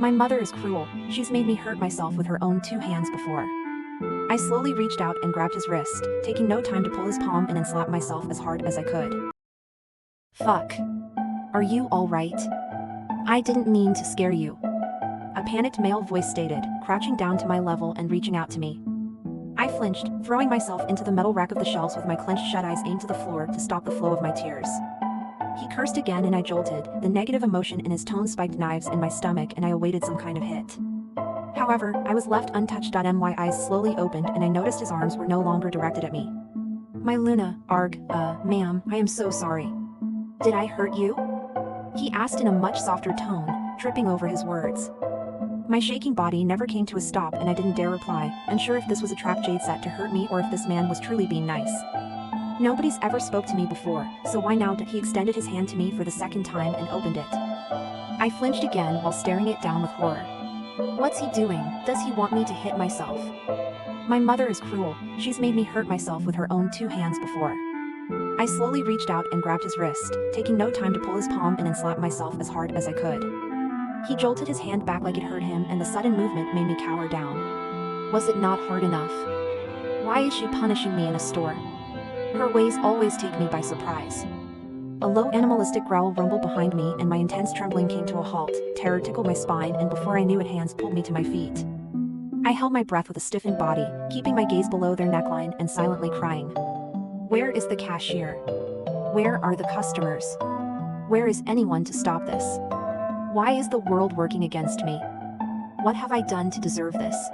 My mother is cruel. She's made me hurt myself with her own two hands before. I slowly reached out and grabbed his wrist, taking no time to pull his palm in and slap myself as hard as I could. Fuck. Are you all right? I didn't mean to scare you. A panicked male voice stated, crouching down to my level and reaching out to me. I flinched, throwing myself into the metal rack of the shelves with my clenched shut eyes aimed to the floor to stop the flow of my tears. He cursed again and I jolted, the negative emotion in his tone spiked knives in my stomach and I awaited some kind of hit. However, I was left untouched. My eyes slowly opened and I noticed his arms were no longer directed at me. My Luna, ma'am, I am so sorry. Did I hurt you? He asked in a much softer tone, tripping over his words. My shaking body never came to a stop and I didn't dare reply, unsure if this was a trap Jade set to hurt me or if this man was truly being nice. Nobody's ever spoke to me before, so why now did he extended his hand to me for the second time and opened it? I flinched again while staring it down with horror. What's he doing? Does he want me to hit myself? My mother is cruel. She's made me hurt myself with her own two hands before. I slowly reached out and grabbed his wrist, taking no time to pull his palm in and slap myself as hard as I could. He jolted his hand back like it hurt him and the sudden movement made me cower down. Was it not hard enough? Why is she punishing me in a store? Her ways always take me by surprise. A low animalistic growl rumbled behind me and my intense trembling came to a halt, terror tickled my spine and before I knew it hands pulled me to my feet. I held my breath with a stiffened body, keeping my gaze below their neckline and silently crying. Where is the cashier? Where are the customers? Where is anyone to stop this? Why is the world working against me? What have I done to deserve this?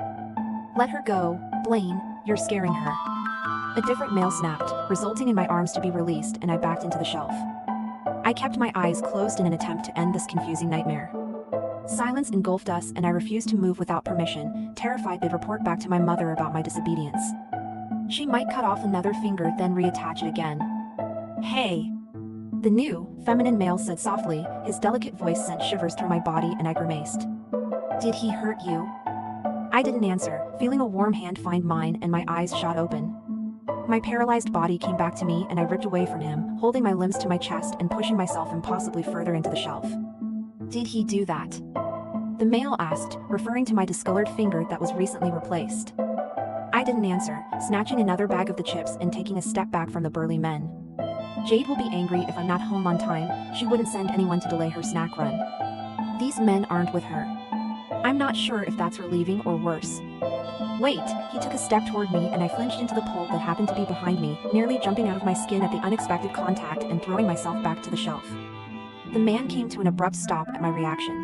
Let her go, Blaine, you're scaring her. A different male snapped, resulting in my arms to be released and I backed into the shelf. I kept my eyes closed in an attempt to end this confusing nightmare. Silence engulfed us and I refused to move without permission, terrified they'd report back to my mother about my disobedience. She might cut off another finger then reattach it again. Hey! The new, feminine male said softly, his delicate voice sent shivers through my body and I grimaced. Did he hurt you? I didn't answer, feeling a warm hand find mine and my eyes shot open. My paralyzed body came back to me and I ripped away from him, holding my limbs to my chest and pushing myself impossibly further into the shelf. Did he do that? The male asked, referring to my discolored finger that was recently replaced. I didn't answer, snatching another bag of the chips and taking a step back from the burly men. Jade will be angry if I'm not home on time. She wouldn't send anyone to delay her snack run. These men aren't with her. I'm not sure if that's relieving or worse. Wait, he took a step toward me and I flinched into the pole that happened to be behind me, nearly jumping out of my skin at the unexpected contact and throwing myself back to the shelf. The man came to an abrupt stop at my reaction.